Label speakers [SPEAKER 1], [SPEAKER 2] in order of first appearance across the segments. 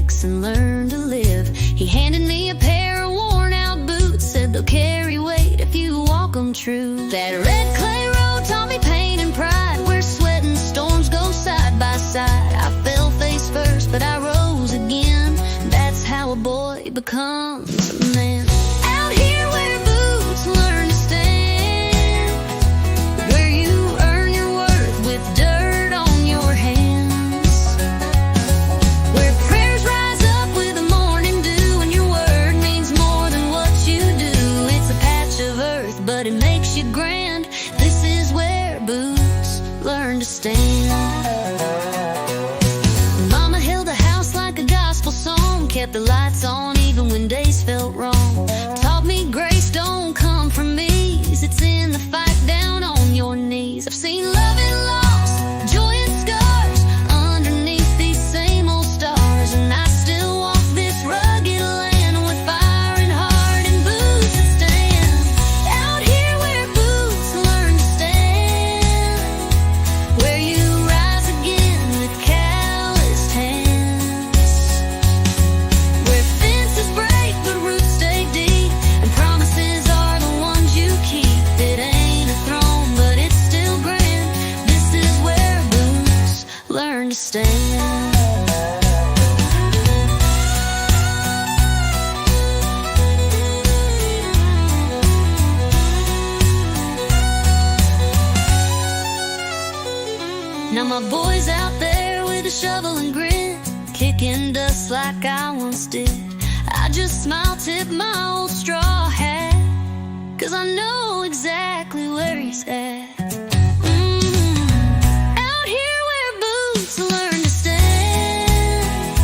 [SPEAKER 1] mistakes and learn to live. He handed me a pair of worn-out boots, said they'll carry weight if you walk them true. That red clay road taught me pain and pride, where sweat and storms go side by side. I fell face first, but I rose again. That's how a boy becomes a man. Out here where boots learn to stand, where you earn your worth with dirt on your hands, where prayers rise up with the morning dew, and your word means more than what you do. It's a patch of earth, but it makes you grand. This is where boots learn to stand. Mama held the house like a gospel song, kept the lights on even when days felt wrong. Taught me grace don't come from ease, it's in the fight down on your knees. I've seen love and loss, joy and scars underneath these same old stars, and I still walk this rugged land with fire and heart and boots that stand. Out here where boots learn to stand, where you rise again with calloused hands, where fences break but roots stay deep, and promises are the ones you keep. It ain't a throne, but it's still grand. This is where boots learn to stand. Now my boy's out there with a shovel and grit, kicking dust like I once did. I just smile, tip my old straw hat, 'cause I know exactly where he's at. Out here where boots learn to stand,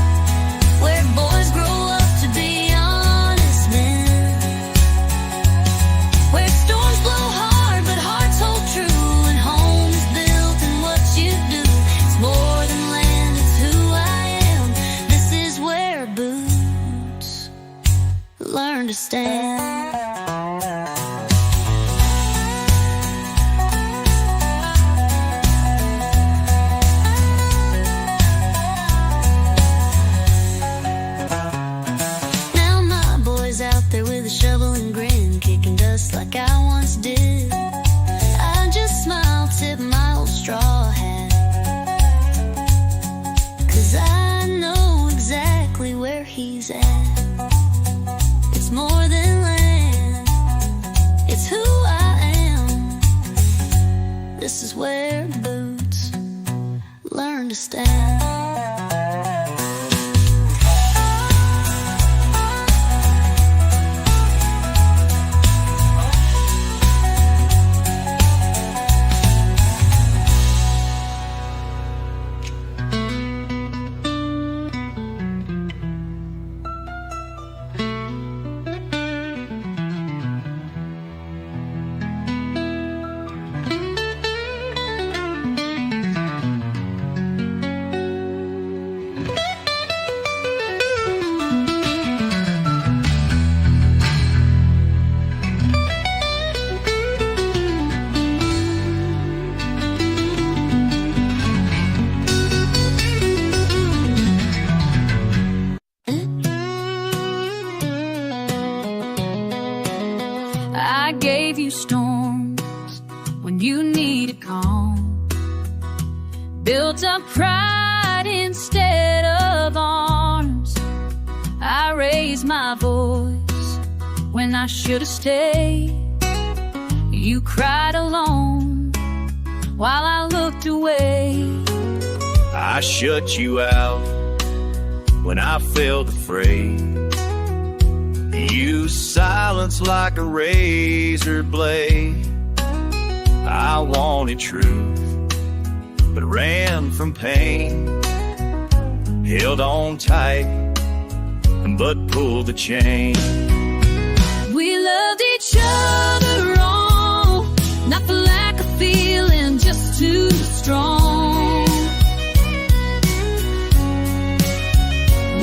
[SPEAKER 1] where boys grow up to be honest men, where storms blow hard but hearts hold true, and home is built in what you do. It's more than land, it's who I am. This is where boots learn to stand. Now my boy's out there with a shovel and grin, kicking dust like I once did. I just smile, tip my old straw hat, 'cause I know exactly where he's at. It's more than land, it's who I am. This is where boots learn to stand. I gave you storms when you needed calm, built up pride instead of arms. I raised my voice when I should have stayed. You cried alone while I looked away.
[SPEAKER 2] I shut you out when I felt afraid. You silenced like a razor blade. I wanted truth, but ran from pain. Held on tight, but pulled the chain.
[SPEAKER 1] We loved each other wrong, not for lack of feeling, just too strong.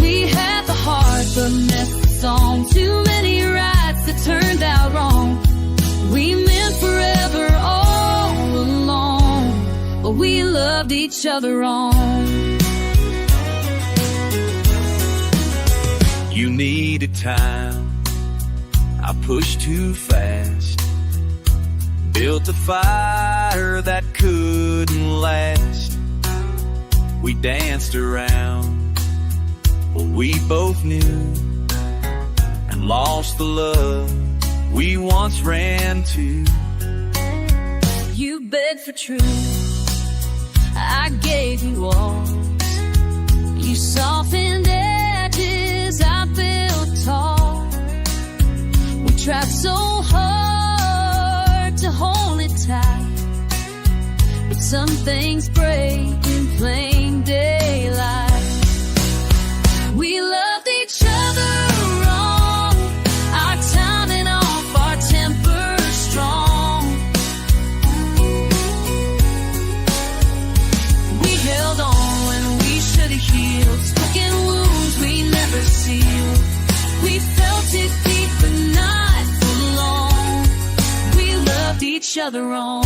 [SPEAKER 1] We had the heart, but missed the song. Too many rights that turned out wrong. We meant forever all along, but we loved each other wrong.
[SPEAKER 2] You needed time, I pushed too fast. Built a fire that couldn't last. We danced around what we both knew, and lost the love we once ran to.
[SPEAKER 1] You begged for truth, I gave you walls. You softened edges, I built tall. We tried so hard to hold it tight, but some things break in plain daylight. We loved each other wrong, our timing off, our temper strong. We held on when we should have healed, spoken wounds we never sealed. We felt it deep but not for long. We loved each other wrong.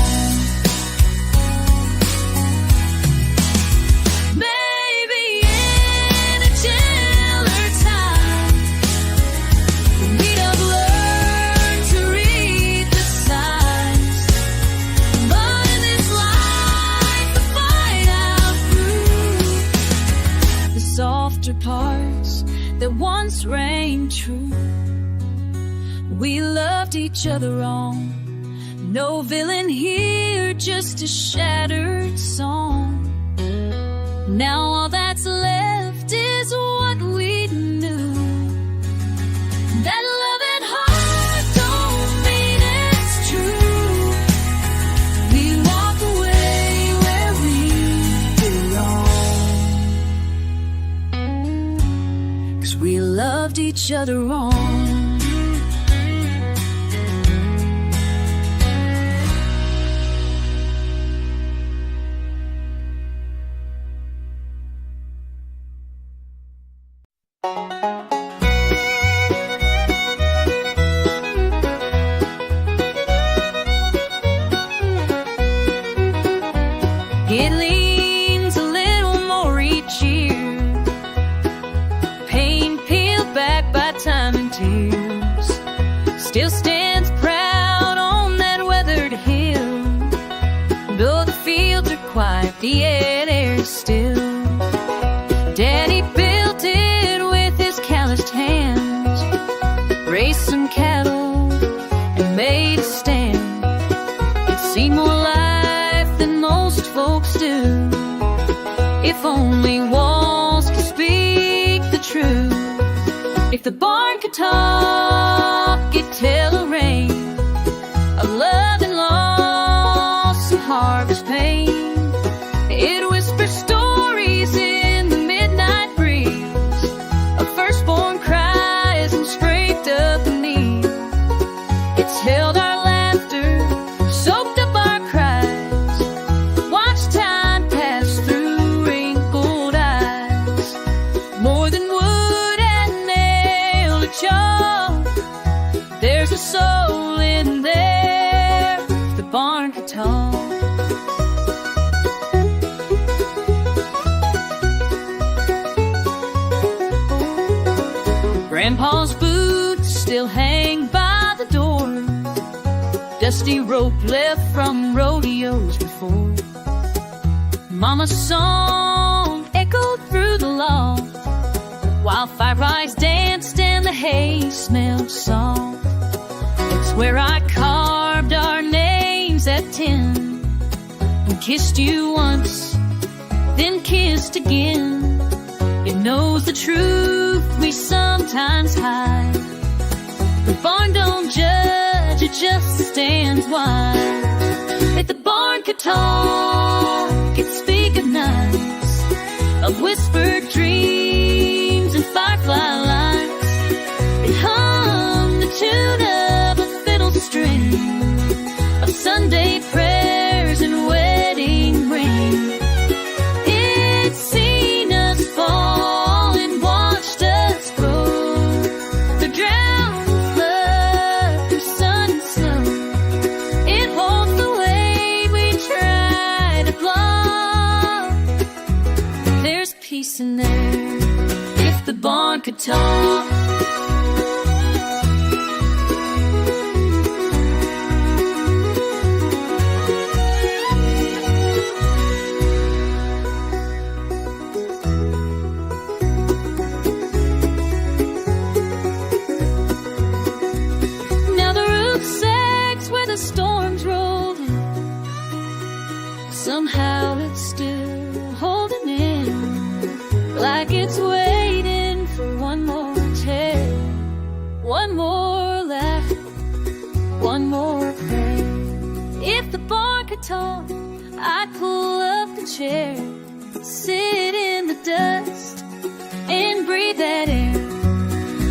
[SPEAKER 1] Parts that once reigned true. We loved each other wrong. No villain here, just a shattered song. Now all that's left is what we knew. That love and heart don't mean it's true. We walk away where we belong. We loved each other wrong. It leans a little more each year, time and tears. Still stands proud on that weathered hill. Though the fields are quiet, the air is still. Daddy built it with his calloused hands, raised some cattle and made a stand. It's seen more life than most folks do. If only walls could speak the truth. If the barn could talk, it'd tell a rain of love and loss and harvest pain. It whispers stories in the midnight breeze of firstborn cries and scraped up knees. It's held our laughter, soaked up our cries, watched time pass through wrinkled eyes. More than wood and there's a soul in there, the barn could talk. Grandpa's boots still hang by the door, dusty rope left from rodeos before. Mama's song echoed through the loft, while firelights danced and the hay smelled soft. It's where I carved our names at 10 and kissed you once, then kissed again. It knows the truth we sometimes hide. The barn don't judge, it just stands wide. If the barn could talk, it'd speak of nights, of whispered dreams and firefly lights. It hummed the tune of a fiddle string, of Sunday prayers and wedding ring. It's seen us fall and watched us grow, the drowned flood through sun and snow. It holds the way we try to block. There's peace in there if the barn could talk. guitar, I'd pull up the chair, sit in the dust, and breathe that air.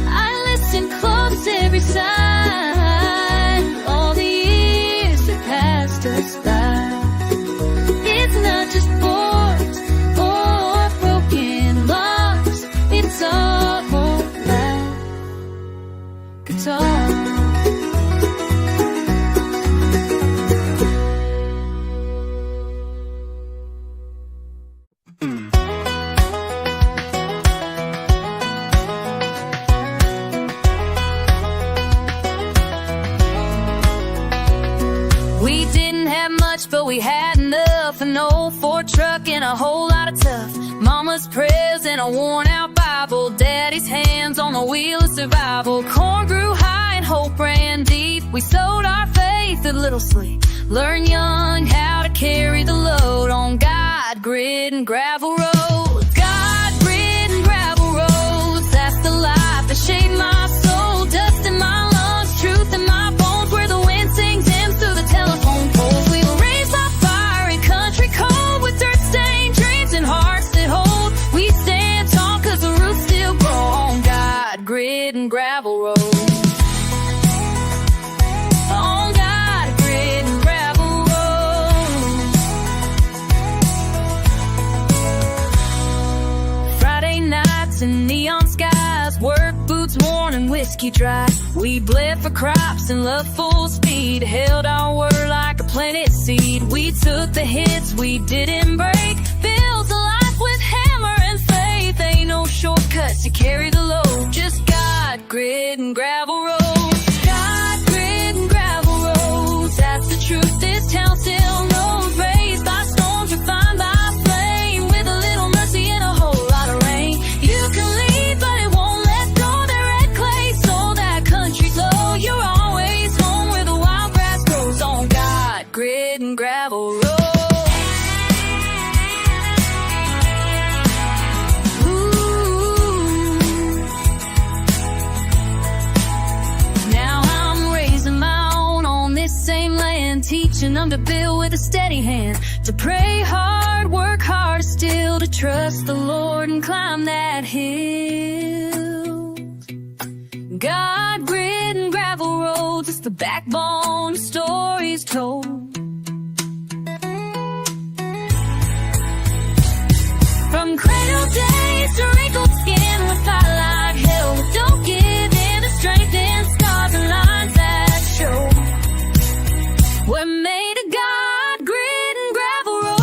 [SPEAKER 1] I listen close every sign, all the years that passed us by. It's not just chords or broken logs, it's our whole life. Guitar. We didn't have much, but we had enough. An old Ford truck and a whole lot of tough. Mama's prayers and a worn-out Bible. Daddy's hands on the wheel of survival. Corn grew high and hope ran deep. We sowed our faith a little sleep. Learn young how to carry the load on God, grit, and gravel roads. God, grit, and gravel roads. That's the life that shaped my soul. Dust in my lungs, truth in my bones. Where the wind sings hymns through the telephone poles. We were raised by fire in country cold, with dirt-stained dreams and hearts that hold. We stand tall 'cause the roots still grow on God, grit, and gravel roads. On God, grit, and gravel roads. Friday nights and neon skies, work boots worn and whiskey dry. We bled for crops and love full speed, held our word like a planted seed. We took the hits, we didn't break, built a life with hammer and faith. Ain't no shortcuts to carry the load, just God, grit, and gravel roads. God, grit, and gravel roads. That's the truth this town still knows. Raised by storms, refined by flame, with a little mercy and a whole lot of rain. You can leave, but it won't let go. That red clay soul, that country's low. You're always home where the wild grass grows on God, grit, and gravel roads. Teaching them to build with a steady hand, to pray hard, work hard still, to trust the Lord and climb that hill. God, grit, and gravel roads, it's the backbone of stories told. From cradle days to wrinkled skin, we fight like hell, but don't give in to strength and scars and lines that show. We're made of God, grit, and gravel roads.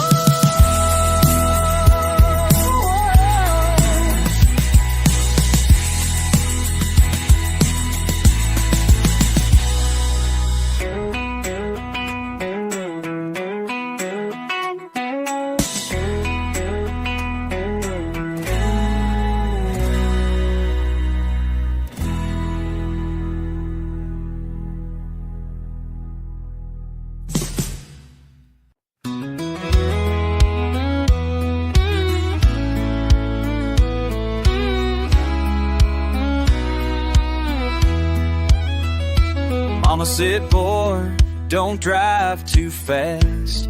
[SPEAKER 2] Mama said, boy, don't drive too fast.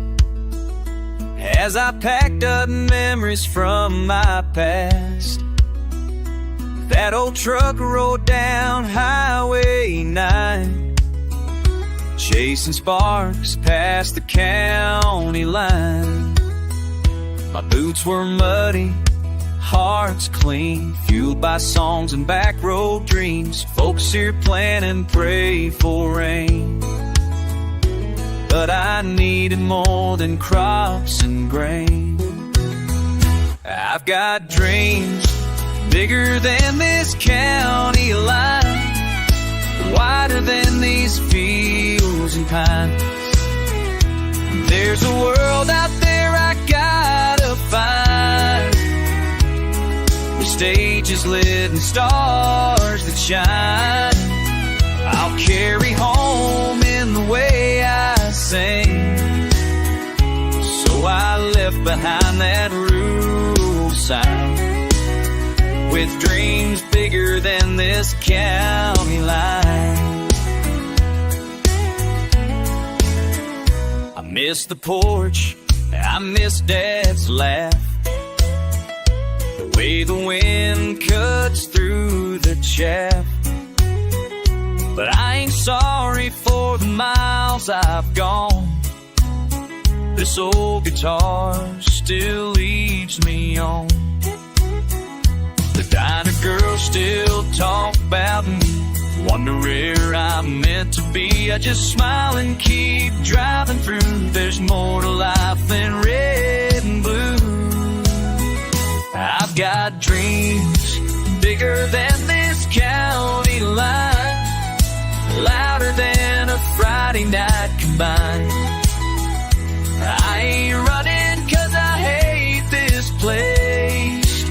[SPEAKER 2] As I packed up memories from my past, that old truck rolled down Highway 9, chasing sparks past the county line. My boots were muddy, hearts clean, fueled by songs and back road dreams. Folks here plan and pray for rain, but I needed more than crops and grain. I've got dreams bigger than this county line, wider than these fields and pines. There's a world out there I gotta find, stages lit and stars that shine. I'll carry home in the way I sing. So I left behind that rural sign, with dreams bigger than this county line. I miss the porch, I miss Dad's laugh, the way the wind cuts through the chaff. But I ain't sorry for the miles I've gone. This old guitar still leads me on. The diner girls still talk about me, wonder where I'm meant to be. I just smile and keep driving through. There's more to life than red and blue. I've got dreams bigger than this county line, louder than a Friday night combined. I ain't running 'cause I hate this place,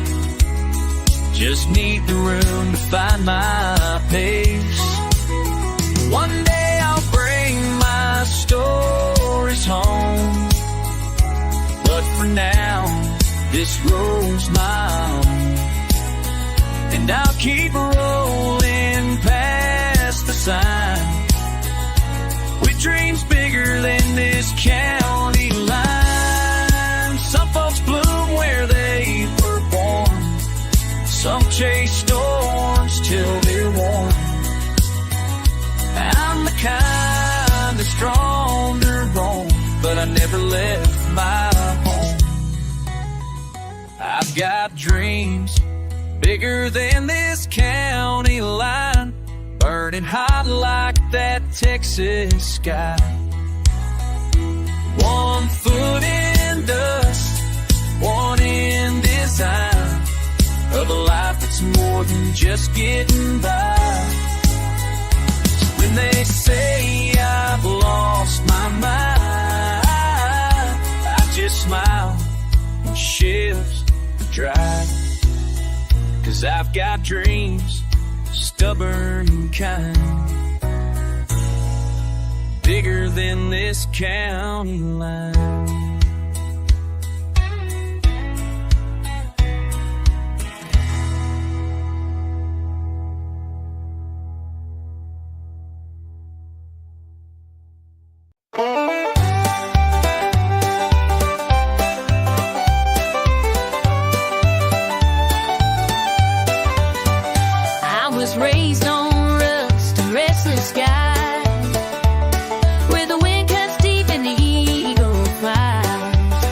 [SPEAKER 2] just need the room to find my pace. One day I'll bring my stories home, but for now, this road's my own. And I'll keep rolling past the sign, with dreams bigger than this county line. Some folks bloom where they were born, some chase storms till they're warm. I'm the kind that's strong to roam, but I never left my home. I've got dreams bigger than this county line, burning hot like that Texas sky. One foot in dust, one in design, of a life that's more than just getting by. So when they say I've lost my mind, I just smile and shift the drive. 'Cause I've got dreams, stubborn and kind, bigger than this county line.
[SPEAKER 1] Raised on rust, a restless sky, where the wind cuts deep and the eagle flies.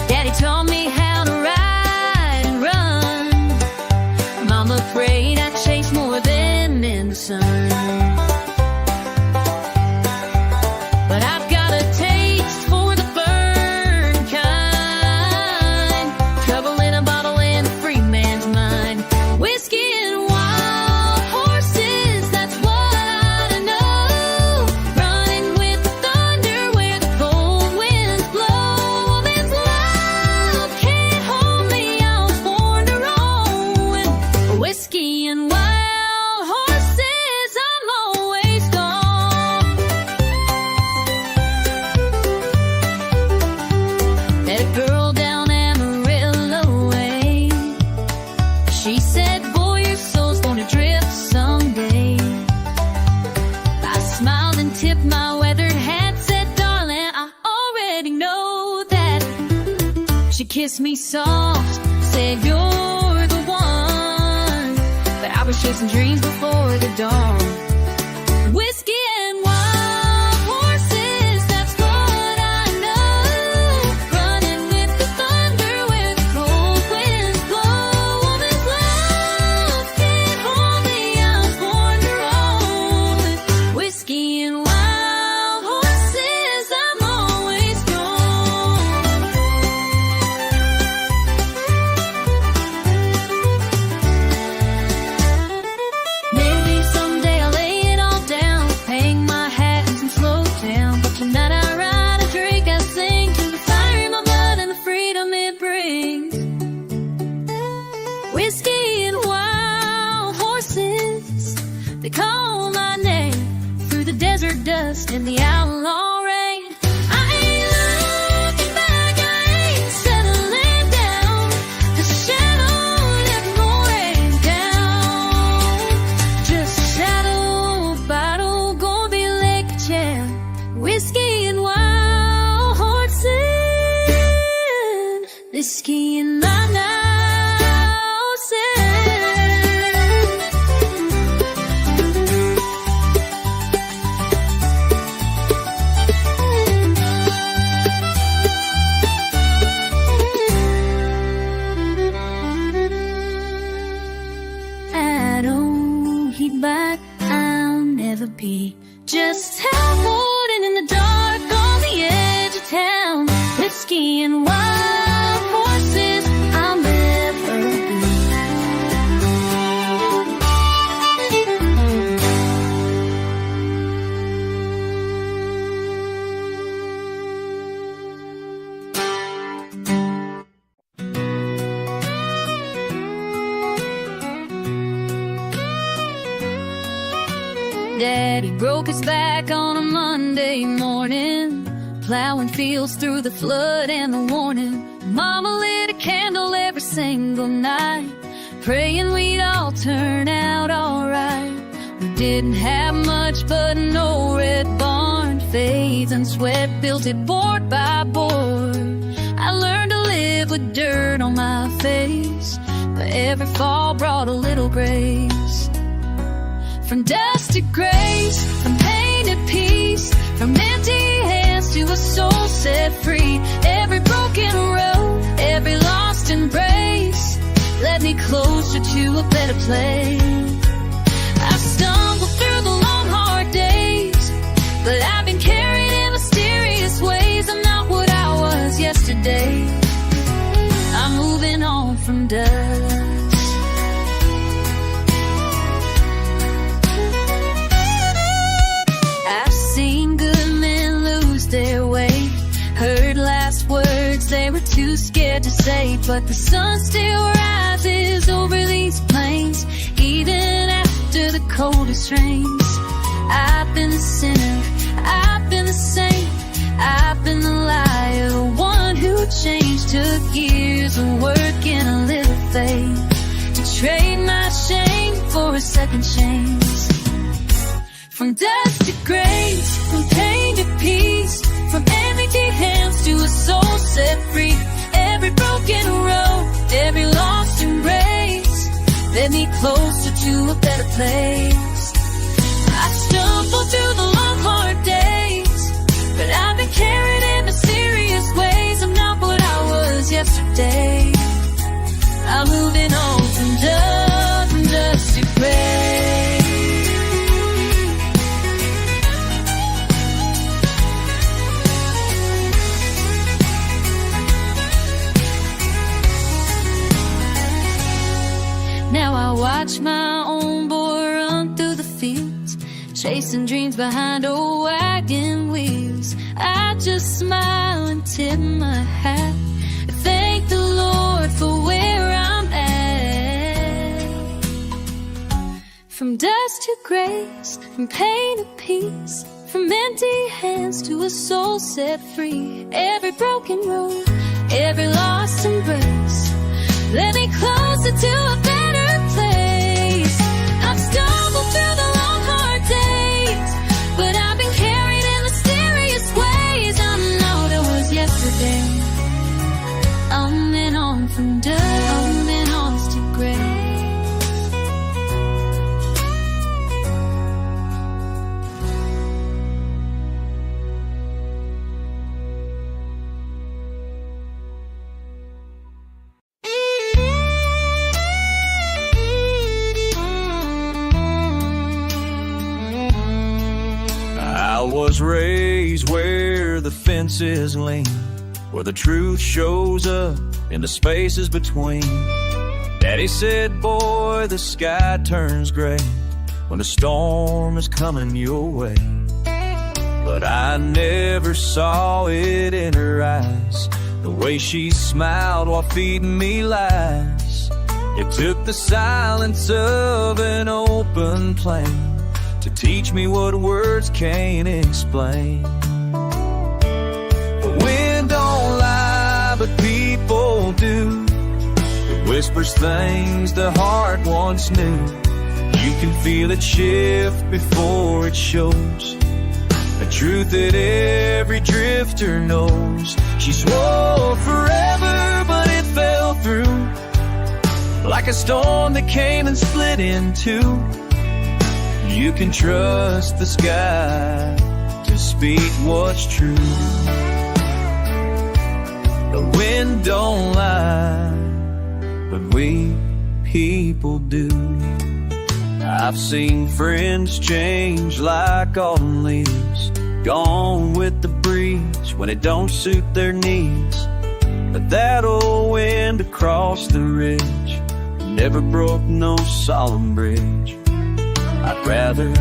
[SPEAKER 1] Daddy taught me how to ride and run. Mama prayed I'd chase more than in the sun. But I've got a taste for the burn kind, trouble in a bottle and a free man's mind. Whiskey and kiss me soft, said you're the one, but I was chasing dreams before the dawn. Whiskey and wild horses, that's what I know. Running with the thunder where the cold winds blow. Woman's love can't hold me, I was born to roam. Whiskey and wild horses, I'm always gone. Maybe someday I'll lay it all down, hang my hat and slow down. But tonight I ride, I drink, I sing to the fire in my blood and the freedom it brings. Whiskey and wild horses, they call my name through the desert dust and the outlaw rain. I ain't looking back, I ain't settling down. The shadow left no rain down. Just shadow battle, gonna be like a champ. Whiskey and wild like I'll never be. Just out holding in the dark on the edge of town, whiskey and wild horses I'll never be. Daddy broke his back on a Monday morning, plowing fields through the flood and the warning. Mama lit a candle every single night, praying we'd all turn out alright. We didn't have much but an old red barn, faith and sweat built it board by board. I learned to live with dirt on my face, but every fall brought a little grace. From dust to grace, from pain to peace, from empty hands to a soul set free. Every broken road, every lost embrace led me closer to a better place. I've stumbled through the long hard days, but I've been carried in mysterious ways. I'm not what I was yesterday, I'm moving on from dust. Their way, heard last words they were too scared to say, but the sun still rises over these plains, even after the coldest rains. I've been the sinner, I've been the saint, I've been the liar, the one who changed. Took years of work and a little faith to trade my shame for a second chance. From dust to grace, from pain to peace, from empty hands to a soul set free. Every broken road, every lost embrace led me closer to a better place. I stumbled through the long hard days, but I've been carried in mysterious ways. I'm not what I was yesterday, I'm moving on from dust to grace. Now I watch my own boy run through the fields, chasing dreams behind old wagon wheels. I just smile and tip my hat, thank the Lord for where I'm at. From dust to grace, from pain to peace, from empty hands to a soul set free. Every broken road, every lost embrace led me closer to a better place. I've stumbled through the long hard days, but I've been carried in mysterious ways. I'm not what I was yesterday, I'm in on from dust, I'm in on to grace.
[SPEAKER 2] I was raised where the fences lean, where the truth shows up in the spaces between. Daddy said, boy, the sky turns gray when a storm is coming your way. But I never saw it in her eyes, the way she smiled while feeding me lies. It took the silence of an open plain to teach me what words can't explain. The wind don't lie, but people do. It whispers things the heart once knew. You can feel it shift before it shows, a truth that every drifter knows. She swore forever, but it fell through, like a storm that came and split in two. You can trust the sky to speak what's true. The wind don't lie, but we people do. I've seen friends change like autumn leaves, gone with the breeze when it don't suit their needs. But that old wind across the ridge never broke no solemn bridge. I'd rather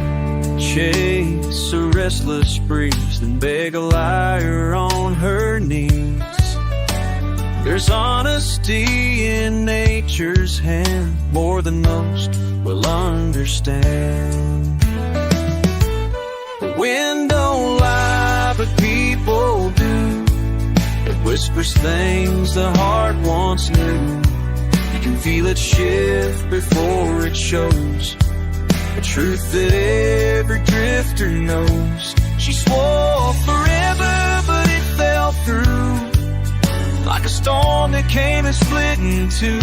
[SPEAKER 2] chase a restless breeze than beg a liar on her knees. There's honesty in nature's hand, more than most will understand. The wind don't lie, but people do. It whispers things the heart once knew. You can feel it shift before it shows, a truth that every drifter knows. She swore forever, but it fell through, like a storm that came and split in two.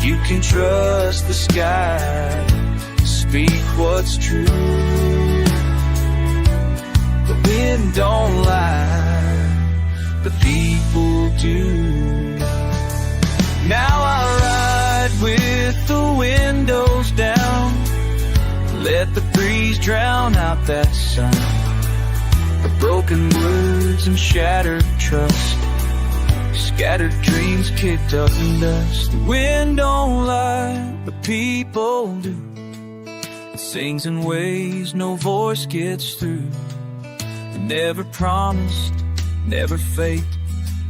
[SPEAKER 2] You can trust the sky, speak what's true. The wind don't lie, but people do. Now I ride with the windows down, let the breeze drown out that sound of broken words and shattered trust, scattered dreams kicked up in dust. The wind don't lie, but people do. It sings in ways no voice gets through. It never promised, never faked,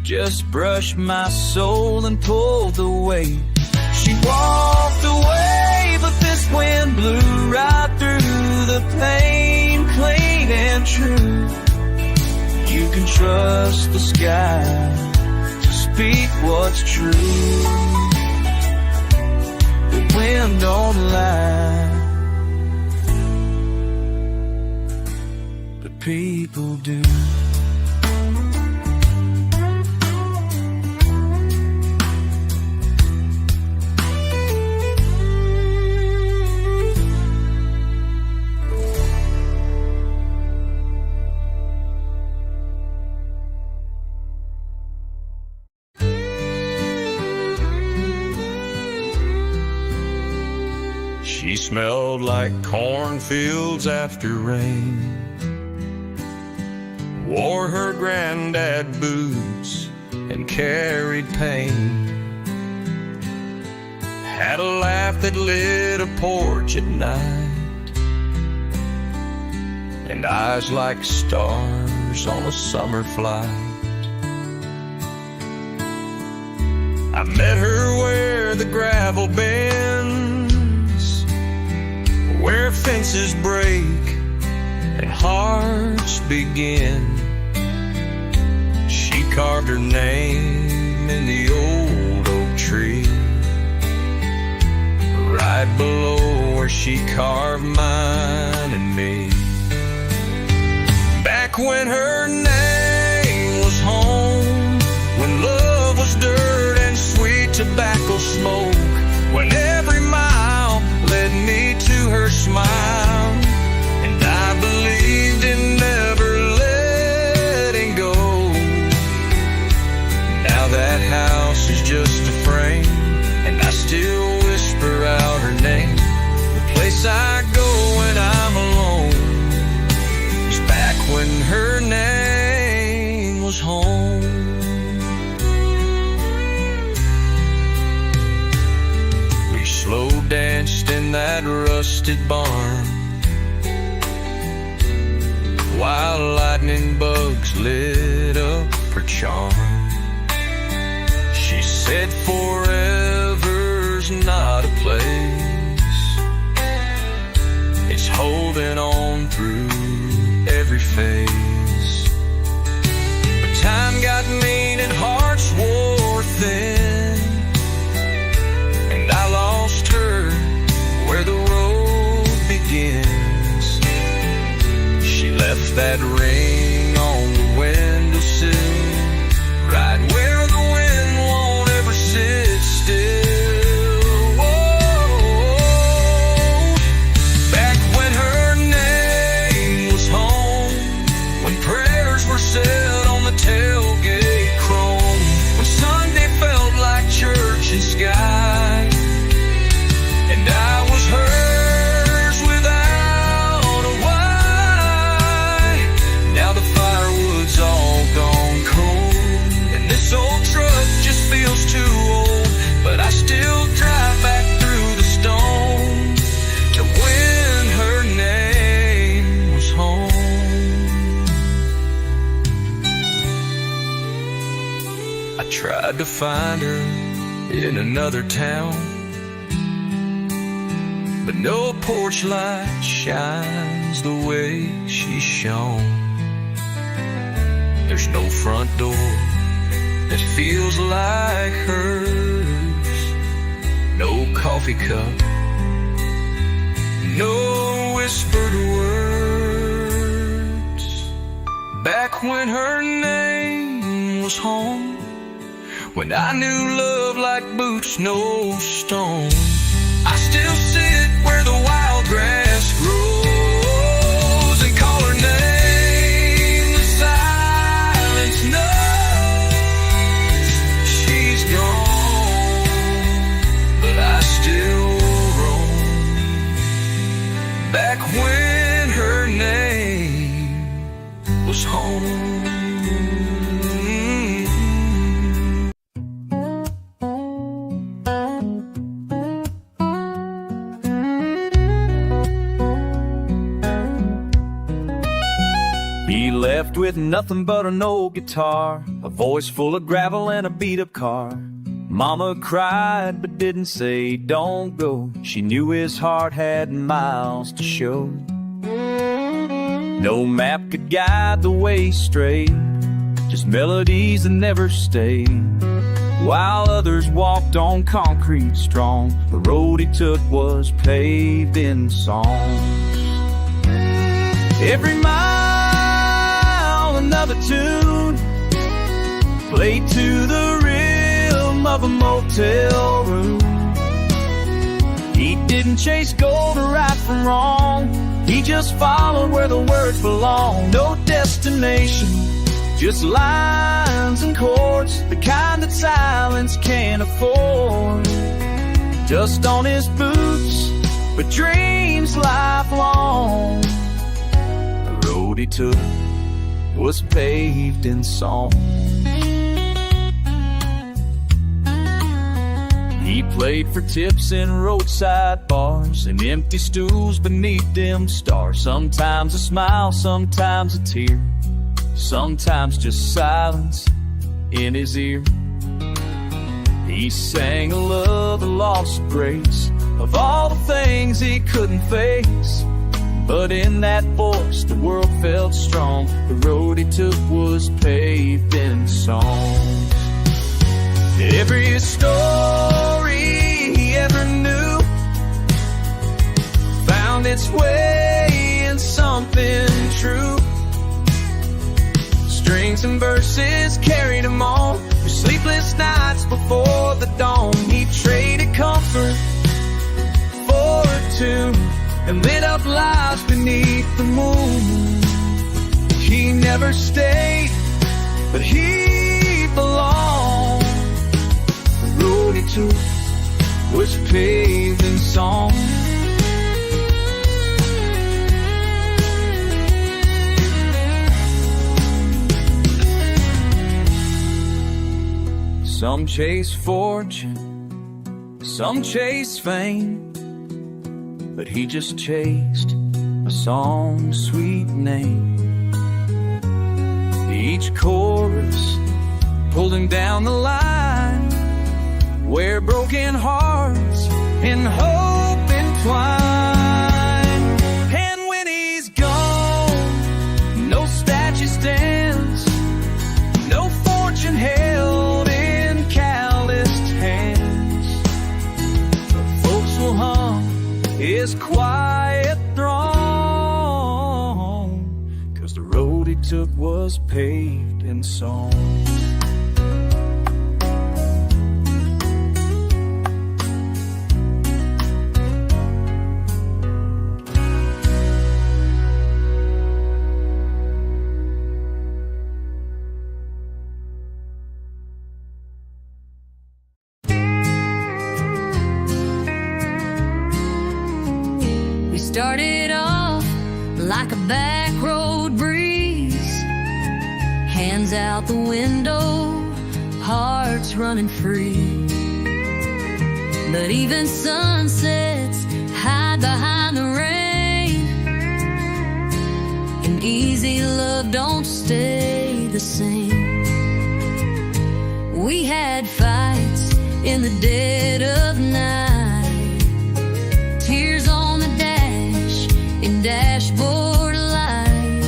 [SPEAKER 2] just brushed my soul and pulled the weight. She walked away, but this wind blew right through the pain, clean and true. You can trust the sky, speak what's true. The wind don't lie, but people do.
[SPEAKER 3] She smelled like cornfields after rain, wore her granddad boots and carried pain, had a laugh that lit a porch at night, and eyes like stars on a summer flight. I met her where the gravel bends, where fences break and hearts begin. She carved her name in the old oak tree, right below where she carved mine and me. Back when her name was home, when love was dirt and sweet tobacco smoke, when every mile led me to her smile, and I believed in never letting go. Now that house is just a frame, and I still whisper out her name. The place I go when I'm alone is back when her name was home. Slow danced in that rusted barn, while lightning bugs lit up her charm. She said forever's not a place, it's holding on through every phase. But time got mean and hearts wore thin, and I lost her where the road begins. She left that ring on the windowsill, right where the wind won't ever sit still. Whoa. Back when her name was home, when prayers were said on the tailgate chrome, when Sunday felt like church and sky, and I was hurt tried to find her in another town, but no porch light shines the way she shone. There's no front door that feels like hers, no coffee cup, no whispered words. Back when her name was home, when I knew love like boots, no stone, I still sit where the wild grass grows and call her name. The silence knows she's gone, but I still roam back when her name was home.
[SPEAKER 2] He left with nothing but an old guitar, a voice full of gravel and a beat-up car. Mama cried but didn't say don't go. She knew his heart had miles to show. No map could guide the way straight, just melodies that never stayed. While others walked on concrete strong, the road he took was paved in song. Every mile another tune, played to the rhythm of a motel room. He didn't chase gold or right from wrong, he just followed where the words belong. No destination, just lines and chords, the kind that silence can't afford. Dust on his boots, but dreams lifelong. The road he took was paved in song. He played for tips in roadside bars and empty stools beneath dim stars. Sometimes a smile, sometimes a tear, sometimes just silence in his ear. He sang a love, a lost grace of all the things he couldn't face. But in that voice the world felt strong. The road he took was paved in song. Every story he ever knew found its way in something true. Strings and verses carried him on through sleepless nights before the dawn. He traded comfort for a tune and lit up lives beneath the moon. He never stayed, but he belonged. The road he took was paved in song. Some chase fortune, some chase fame, but he just chased a song's sweet name. Each chorus pulled him down the line where broken hearts and hope entwine. And when he's gone, no statue stands, no fortune held in calloused hands. The folks will hum his quiet throng, 'cause the road he took was paved in song.
[SPEAKER 1] Started off like a back road breeze, hands out the window, hearts running free. But even sunsets hide behind the rain, and easy love don't stay the same. We had fights in the dead of night, tears on the dash in dashboard light.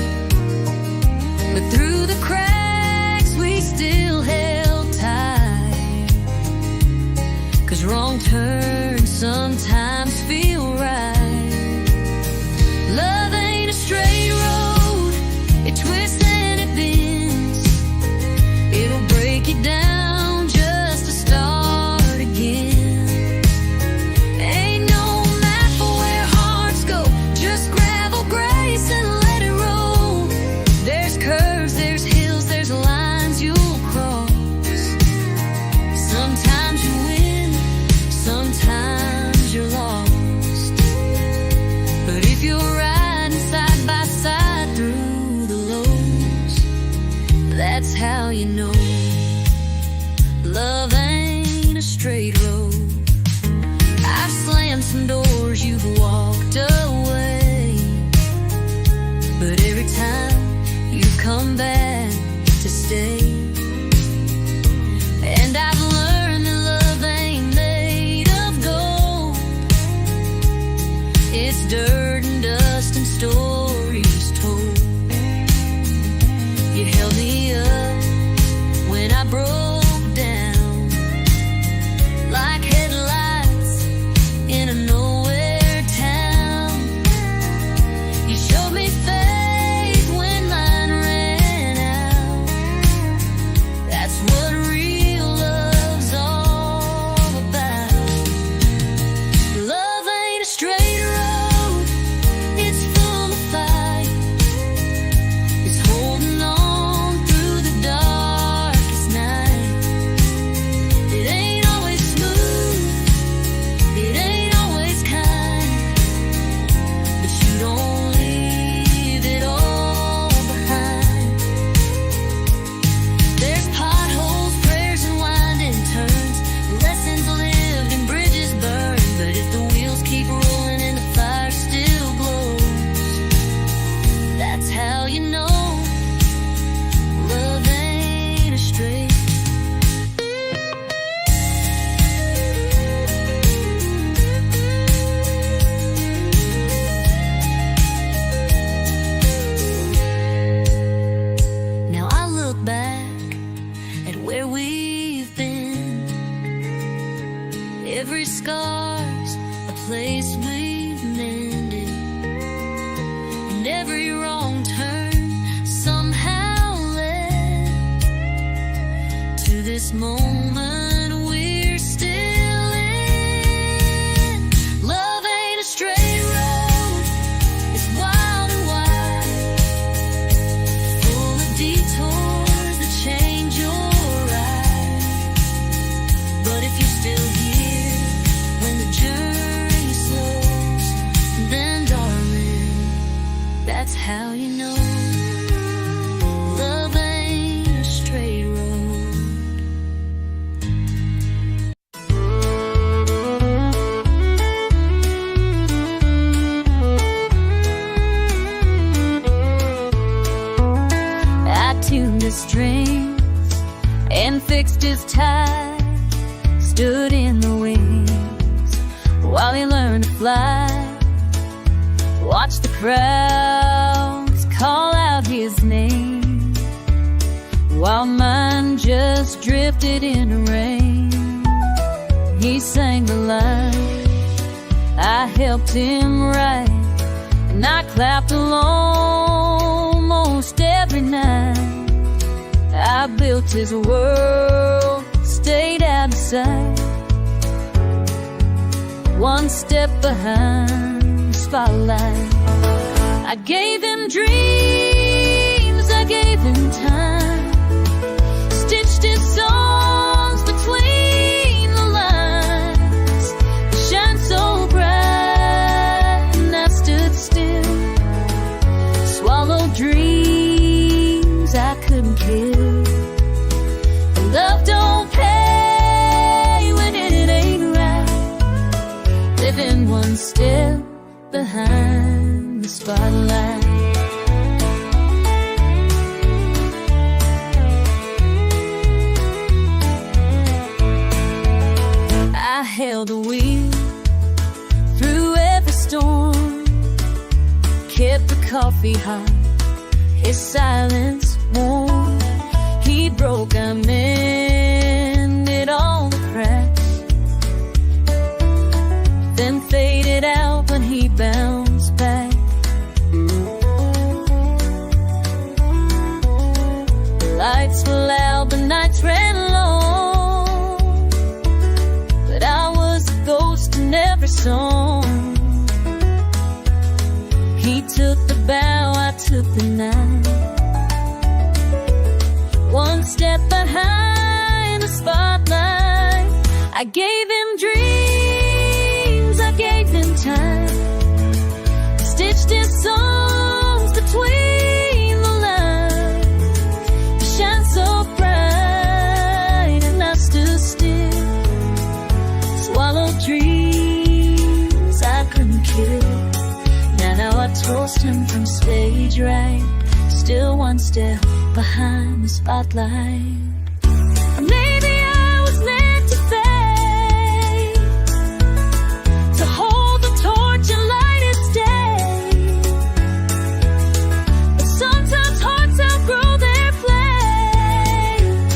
[SPEAKER 1] But through the cracks we still held tight, 'cause wrong turns sometimes feel right. Love ain't a straight road, it twists and it bends. It'll break you down just to start again. Ain't no map for where hearts go, just gravel, grace, and let it roll. There's curves, there's hills, there's lines you'll cross. Sometimes you win, sometimes you're lost. But if you're riding side by side through the lows, that's how you know love ain't a straight road. I've slammed some doors, you've walked away, but every time you come back to stay. And I've learned that love ain't made of gold, it's dirt and dust and stories told. You held me up when I broke down, like headlights in a nowhere town. You showed me faith when mine ran out. That's what real love's all about. Love ain't a straight road, it's full of fight. It's holding on through the darkest night. It ain't always smooth, it ain't always kind, but you don't leave it all behind. There's potholes, prayers, and winding turns, lessons lived and bridges burned. But if the wheels keep rolling and the fire still glows, that's how you know love ain't a straight. Now I look back at where we've been. Every scar's a place we've mended, and every wrong turn somehow led to this moment we're still in. Love ain't a straight road, it's wild and wide, full of detours that change your ride. But if you're still here when the journey slows, then darling, that's how you know love ain't a straight road. I tuned his strings and fixed his tie, stood in the wings while he learned to fly. Watched the crowds call out his name, while mine just drifted in the rain. He sang the line, I helped him write, and I clapped along most every night. I built his world, stayed out of sight, one step behind the spotlight. I gave him dreams, I gave him time, stitched his songs between the lines. They shine so bright, and I stood still, swallowed dreams I couldn't kill. Love don't pay when it ain't right, living one step behind the spotlight. held the wheel through every storm, kept the coffee hot, his silence warm. He broke, I mended all the cracks, then faded out when he bounced back. The lights were loud, the nights ran long, but I was a ghost in every song. He took the bow, I took the knife, one step behind the spotlight. I gave him dreams, I gave him time, stitched his songs between the lines, to shine so bright, and I stood still, swallowed dreams I couldn't kill. Now I toast him from stage right, still one step behind the spotlight. Maybe I was meant to fade, to hold the torch and light its day. But sometimes hearts outgrow their flames,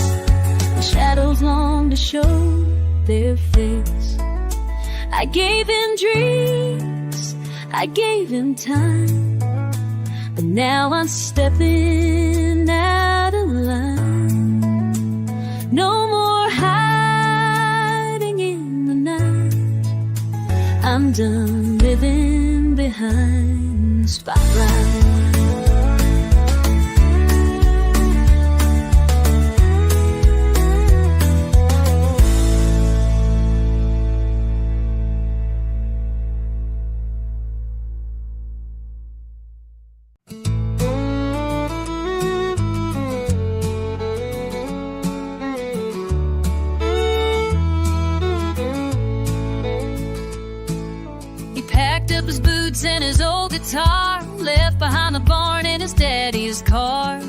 [SPEAKER 1] the shadows long to show their face. I gave him dreams, I gave him time, but now I'm stepping out of line. No more hiding in the night, I'm done living behind the spotlight. His boots and his old guitar, left behind the barn in his daddy's car.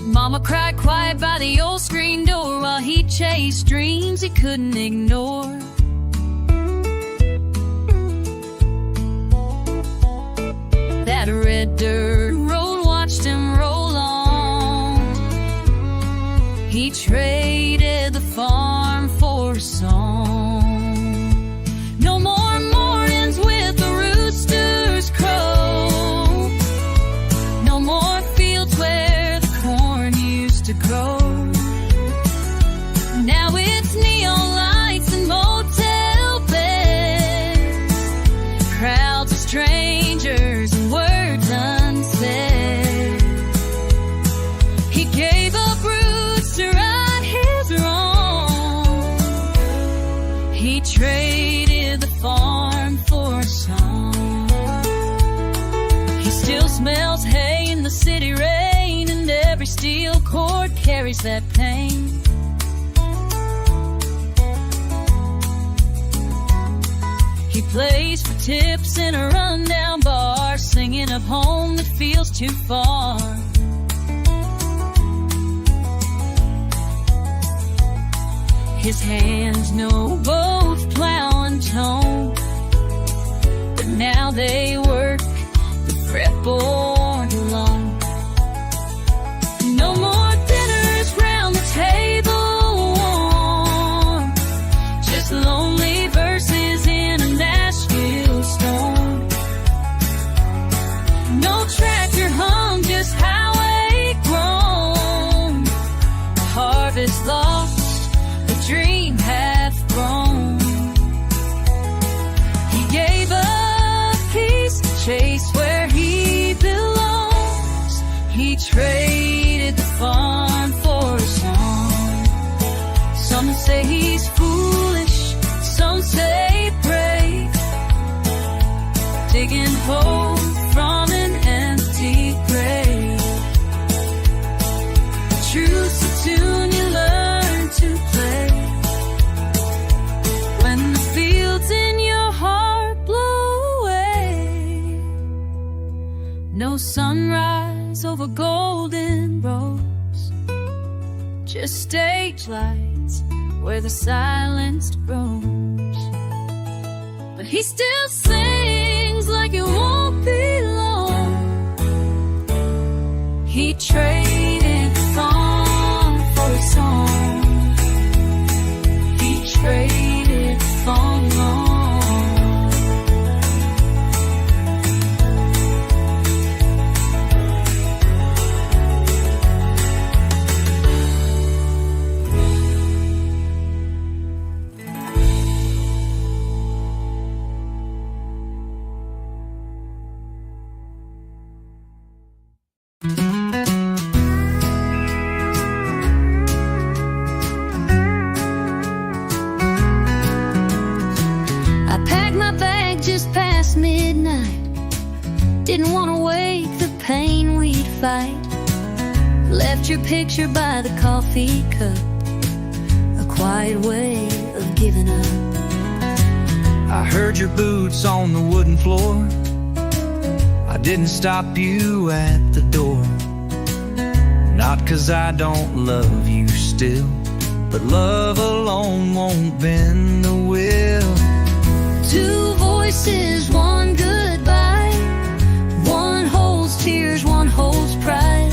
[SPEAKER 1] Mama cried quiet by the old screen door while he chased dreams he couldn't ignore. That red dirt road watched him roll on. He traded the farm for a song. No more mornings with the roosters crow, no more fields where the corn used to grow. Now it's neon lights and motel beds, crowds of strangers and words unsaid. He gave up roots to right his wrong, he traded the farm for a song. He still smells hay in the city rain, and every steel cord carries that pain. He plays for tips in a rundown bar, singing of home that feels too far. His hands know both plow and tone, but now they work the fretboard alone. No more dinners round the table warm, just lonely verses in a Nashville storm. No tractor hum, just highway groan. Harvest lost, dream half grown. He gave up peace to chase where he belongs. He traded the farm for a song. Some say he's foolish, some say brave, digging hope from an empty grave. Truth's a tune you learn to play when the fields in your heart blow away. No sunrise over golden roads, just stage lights where the silenced roams. But he still sings like it won't be long. He traded song for song. He traded song on. Didn't want to wake the pain we'd fight. Left your picture by the coffee cup, a quiet way of giving up.
[SPEAKER 3] I heard your boots on the wooden floor. I didn't stop you at the door. Not 'cause I don't love you still, but love alone won't bend the will.
[SPEAKER 1] Two voices, one goodbye. One holds tears, one holds pride.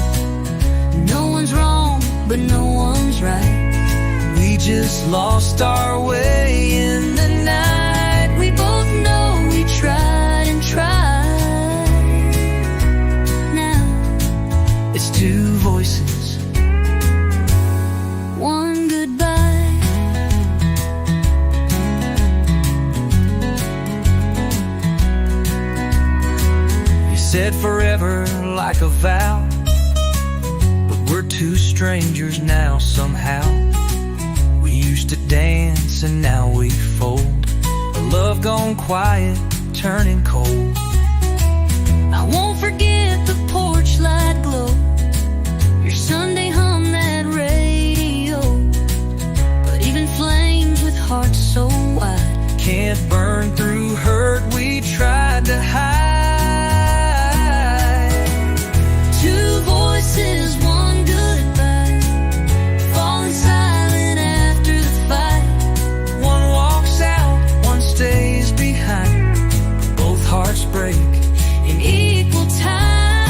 [SPEAKER 1] No one's wrong, but no one's right.
[SPEAKER 3] We just lost our way in the night.
[SPEAKER 1] We both know we tried and tried. Now
[SPEAKER 3] it's two voices,
[SPEAKER 1] one goodbye.
[SPEAKER 3] You said forever like a vow, but we're two strangers now somehow. We used to dance and now we fold. A love gone quiet, turning cold.
[SPEAKER 1] I won't forget the porch light glow. Your Sunday hum that radio. But even flames with hearts so wide
[SPEAKER 3] can't burn through hurt we tried to hide.
[SPEAKER 1] Two voices, one goodbye. Falling silent after the fight.
[SPEAKER 3] One walks out, one stays behind. Both hearts break
[SPEAKER 1] in equal time.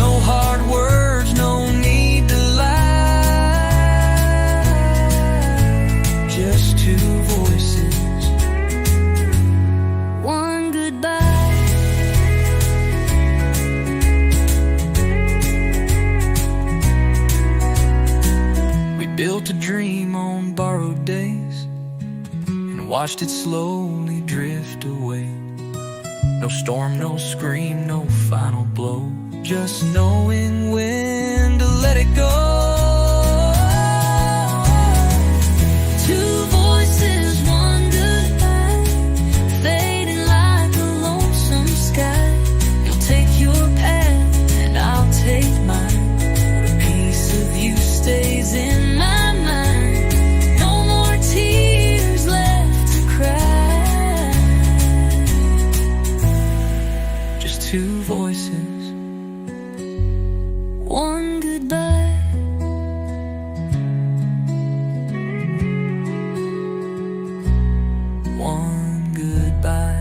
[SPEAKER 3] No hard words, no need to lie. Just two voices,
[SPEAKER 1] one goodbye.
[SPEAKER 3] we built a dream on borrowed days and watched it slowly drift away. No storm, no scream, no final blow. Just knowing when to let it go.
[SPEAKER 1] Two voices, one goodbye. Fading like a lonesome sky. You'll take your path and I'll take mine. A piece of you stays in my mind. No more tears left to cry.
[SPEAKER 3] Just two voices,
[SPEAKER 1] one goodbye.
[SPEAKER 3] one goodbye.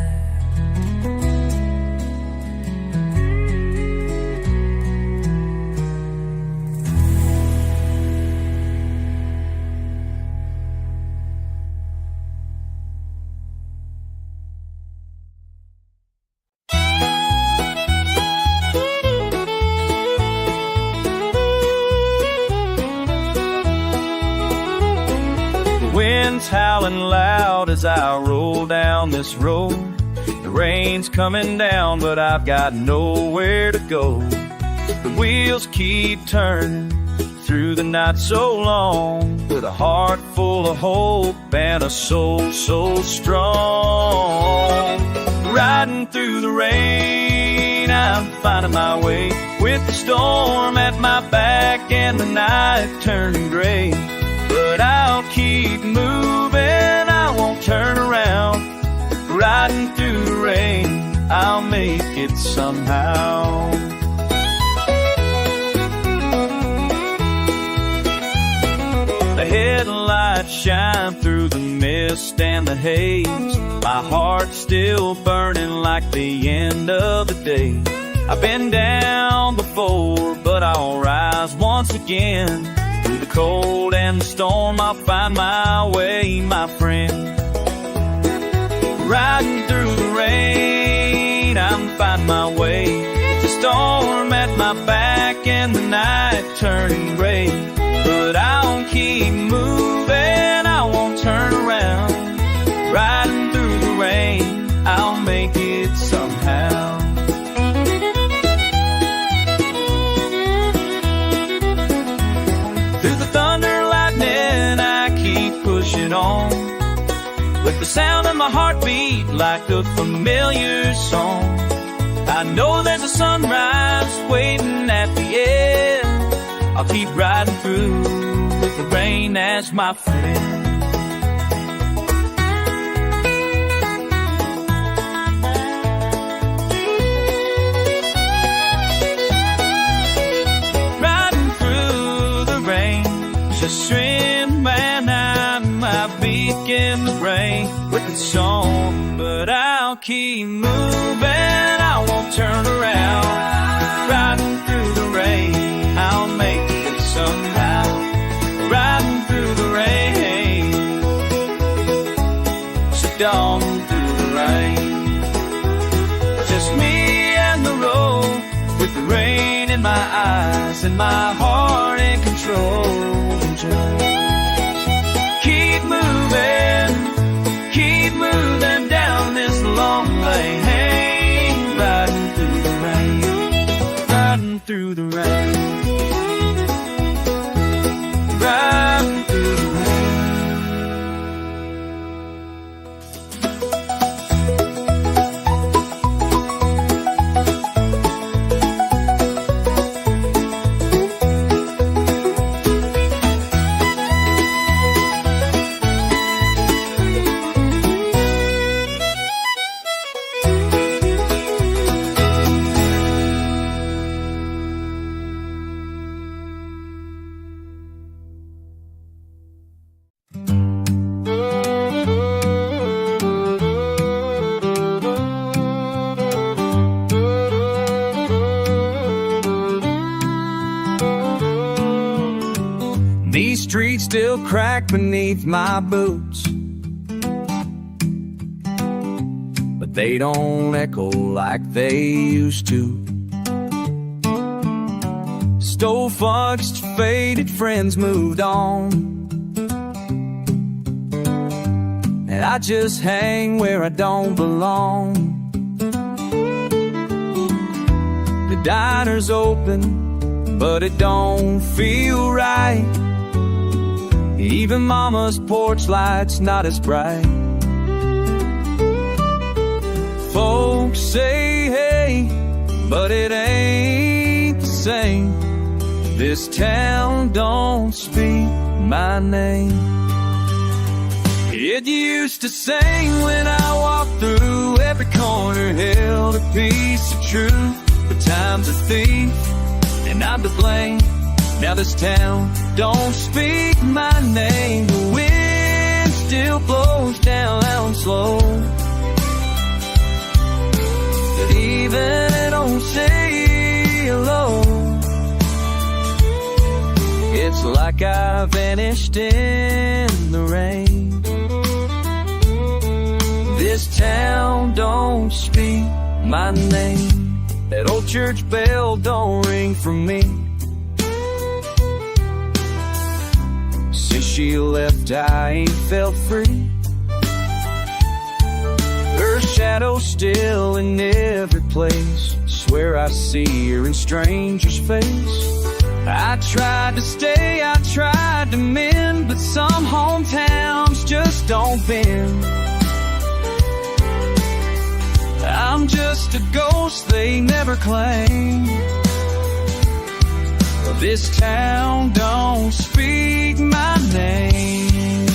[SPEAKER 2] Wind's howling loud as I roll down this road. The rain's coming down, but I've got nowhere to go. The wheels keep turning through the night so long, with a heart full of hope and a soul so strong. Riding through the rain, I'm finding my way, with the storm at my back and the night turning gray. But I'll keep moving, I won't turn around. Riding through the rain, I'll make it somehow. headlights shine through the mist and the haze. My heart's still burning like the end of the day. I've been down before, but I'll rise once again. Through the cold and the storm, I'll find my way, my friend. Riding through the rain, I'm finding my way. The storm at my back and the night turning gray. But I'll keep moving, I won't turn around. Riding through the rain, I'll make it somehow. Through the thunder, lightning, I keep pushing on. With the sound of my heartbeat like a familiar song. I know there's a sunrise waiting at the end. I'll keep riding through with the rain as my friend. Riding through the rain, just swim and I begin to rain with the song. But I'll keep moving, I won't turn around. Riding through the rain, I'll make it somehow. Riding through the rain, so dawn through the rain. Just me and the road, with the rain in my eyes and my heart in control. Keep moving down this long lane. Riding through the rain, riding through the rain, riding through the rain. These streets still crack beneath my boots, but they don't echo like they used to. Stole fucked, faded friends moved on, and I just hang where I don't belong. The diner's open, but it don't feel right. Even mama's porch light's not as bright. Folks say hey, but it ain't the same. This town don't speak my name. It used to sing when I walked through. Every corner held a piece of truth. But time's a thief, and I'm to blame. Now this town don't speak my name. The wind still blows down slow, but even it don't say hello. It's like I vanished in the rain. This town don't speak my name. That old church bell don't ring for me. Since she left, I ain't felt free. Her shadow's still in every place. Swear I see her in strangers' face. I tried to stay, I tried to mend, but some hometowns just don't bend. I'm just a ghost they never claim. This town don't speak my name.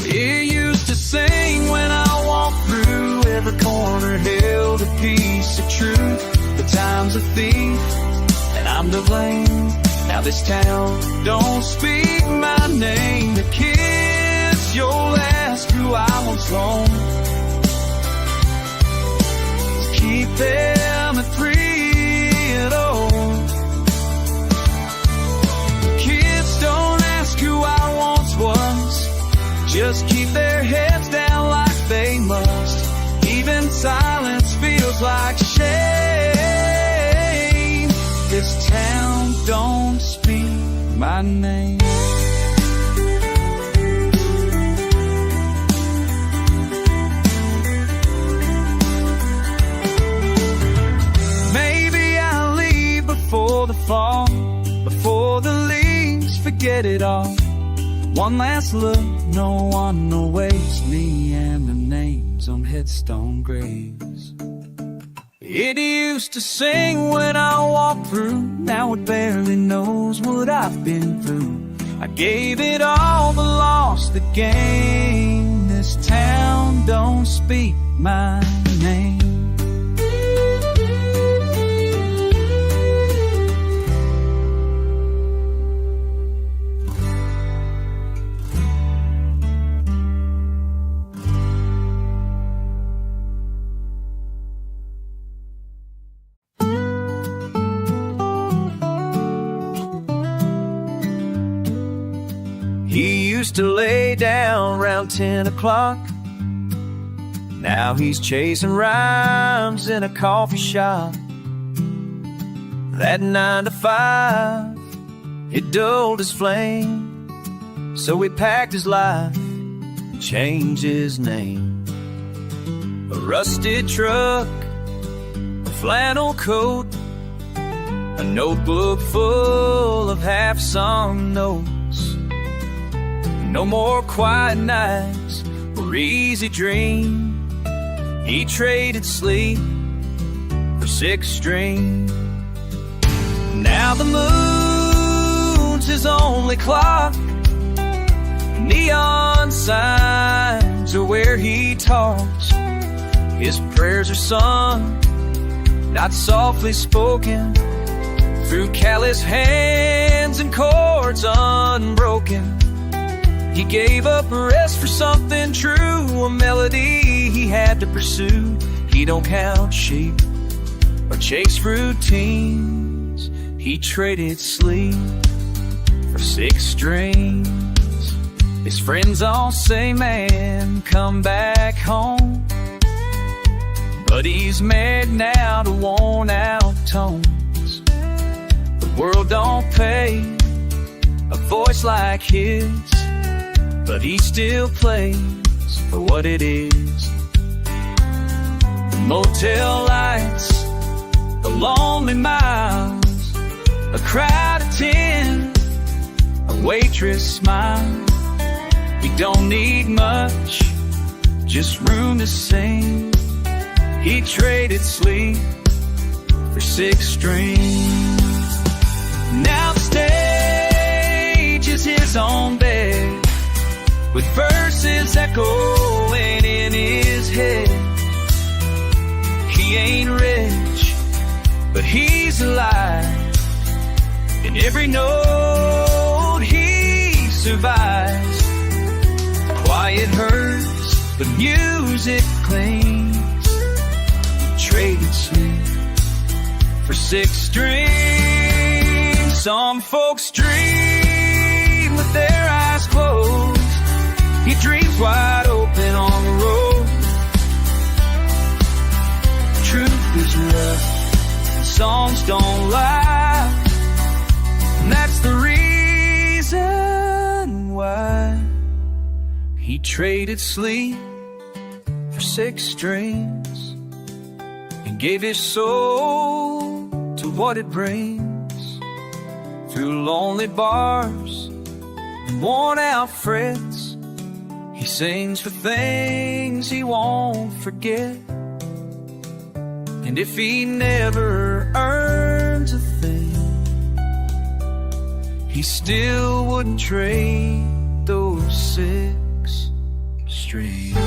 [SPEAKER 2] It used to sing when I walked through. Every corner held a piece of truth. The time's a thief, and I'm to blame. Now this town don't speak my name. clone. Keep them at 3 at home. Kids don't ask who I once was, just keep their heads down like they must. Even silence feels like shame. This town don't speak my name. Maybe I'll leave before the fall, before the leaves forget it all. One last look, no one will waste me and the names on headstone graves. It used to sing when I walked through, now it barely knows what I've been through. I gave it all but lost the game. This town don't speak my name. He used to lay down round 10 o'clock. Now he's chasing rhymes in a coffee shop. That 9 to 5, it dulled his flame. So he packed his life, changed his name. A rusted truck, a flannel coat, a notebook full of half-sung notes. No more quiet nights or easy dream. He traded sleep for 6 string. Now the moon's his only clock. Neon signs are where he talks. His prayers are sung, not softly spoken, through callous hands and chords unbroken. He gave up rest for something true, a melody he had to pursue. He don't count sheep or chase routines. He traded sleep for 6 strings. His friends all say, man, come back home. But he's married now to worn out tones. The world don't pay a voice like his, but he still plays for what it is. The motel lights, the lonely miles, a crowd of 10, a waitress smile. We don't need much, just room to sing. He traded sleep for 6 strings. Now the stage is his own bed, with verses echoing in his head. He ain't rich, but he's alive. In every note he survives. Quiet hurts, but music clings. Traded sleep for 6 strings. Some folks dream with their eyes closed. He dreams wide open on the road. Truth is rough, songs don't lie, and that's the reason why he traded sleep for 6 strings and gave his soul to what it brings. Through lonely bars and worn out frets, he sings for things he won't forget. And if he never earns a thing, he still wouldn't trade those 6 strings.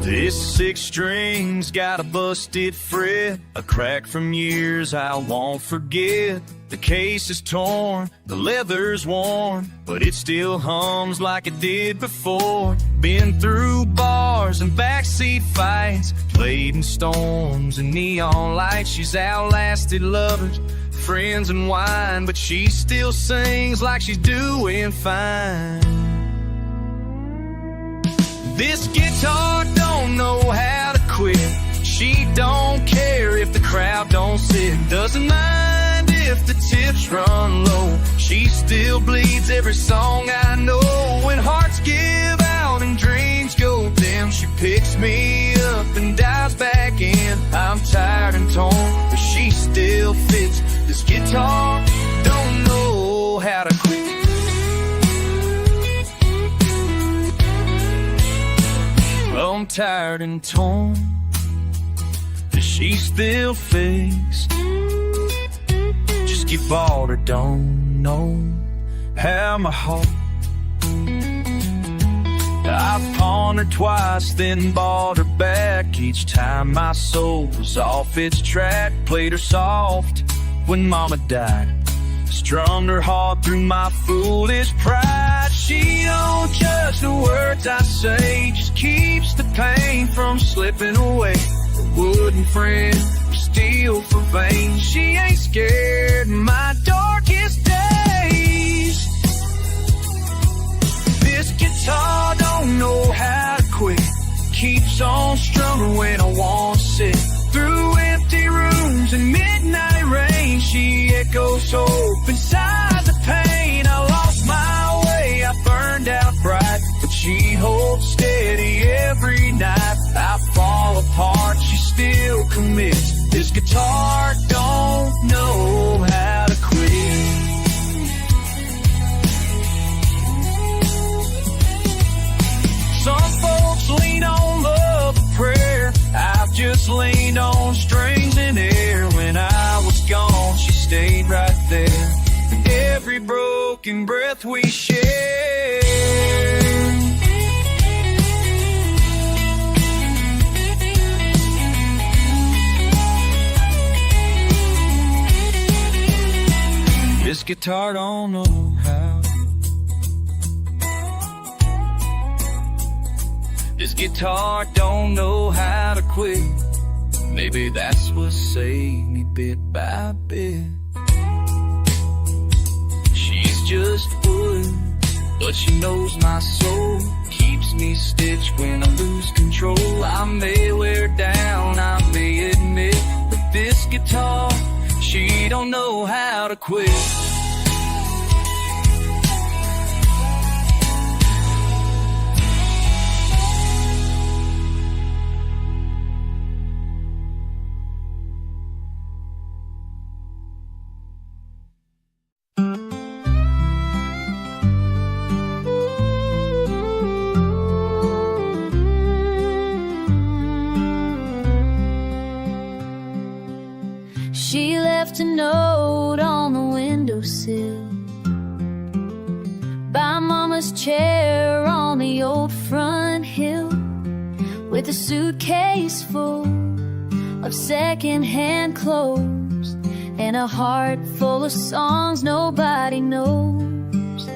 [SPEAKER 2] This 6 string's got a busted fret, a crack from years I won't forget. The case is torn, the leather's worn, but it still hums like it did before. Been through bars and backseat fights, played in storms and neon lights. She's outlasted lovers, friends and wine, but she still sings like she's doing fine. This guitar don't know how to quit. She don't care if the crowd don't sit. Doesn't mind if the tips run low. She still bleeds every song I know. When hearts give out and dreams go dim, she picks me up and dives back in. I'm tired and torn, but she still fits. This guitar don't know how to quit. I'm tired and torn, but she still fixed. Just get bored or don't know how my heart. I've pawned her twice, then bought her back. Each time my soul was off its track. Played her soft when mama died, strummed her hard through my foolish pride. She don't judge the words I say, just keeps the pain from slipping away. A wooden friend, steel for veins. She ain't scared in my darkest days. This guitar don't know how to quit, keeps on strumming when I want to sit. Through empty rooms and midnight rain, she echoes hope inside the pain. I lost my way, I burned out bright, but she holds steady every night. I fall apart, she still commits. This guitar don't know how to quit. Some folks lean on love and prayer, I've just leaned on strings and air. When I was gone, she stayed right there. Every broken breath we share. This guitar don't know how. This guitar don't know how to quit. Maybe that's what saved me bit by bit. She's just wood, but she knows my soul. Keeps me stitched when I lose control. I may wear down, I may admit, but this guitar, she don't know how to quit.
[SPEAKER 1] She left a note on the windowsill by Mama's chair on the old front hill, with a suitcase full of secondhand clothes and a heart full of songs nobody knows.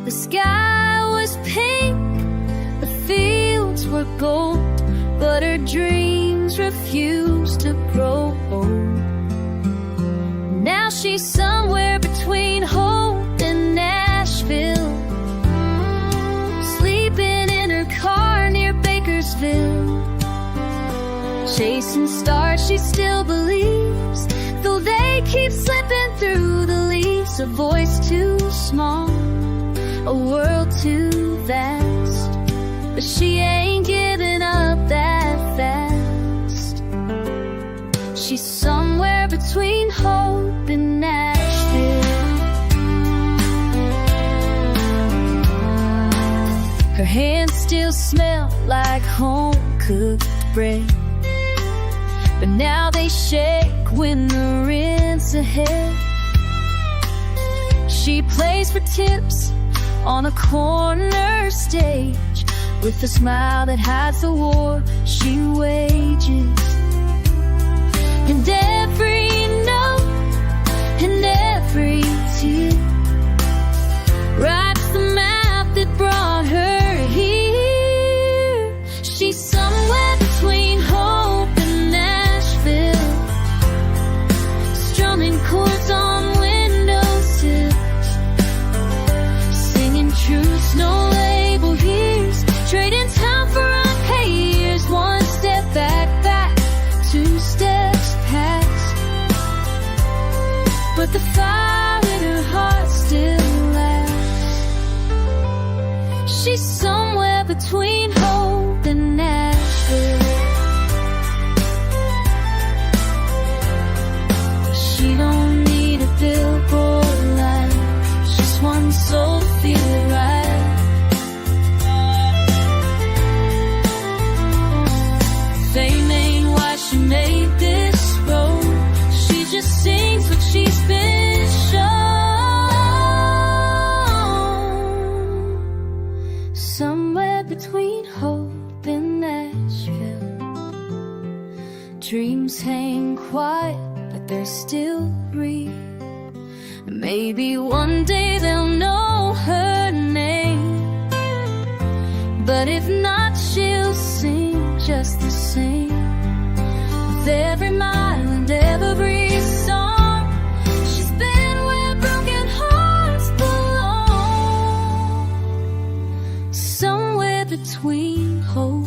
[SPEAKER 1] The sky was pink, the fields were gold, but her dreams refused to grow old. Now she's somewhere between Hope and Nashville, sleeping in her car near Bakersville. Chasing stars she still believes, though they keep slipping through the leaves. A voice too small, a world too vast, but she ain't giving up that fast. She's somewhere between Hope and Nashville. Her hands still smell like home-cooked bread, but now they shake when the rent's ahead. She plays for tips on a corner stage, with a smile that hides the war she wages. And every note and every tear writes the map that brought her here. She's somewhere between hope and Nashville, strumming chords on windowsills, singing truths no label hears, trading time for unpaid years. One step back, 2 steps past, but the fire in her heart still lasts. She's somewhere between hope and Nashville. She don't need a billboard light, just one soul to feel it right. Fame ain't why she made this road, she just sings what she's been shown. Somewhere between hope and Nashville, dreams hang quiet, but they're still real. Maybe one day they'll know her name, but if not, she'll sing just the same. With every mile and every song, she's been where broken hearts belong. Somewhere between hope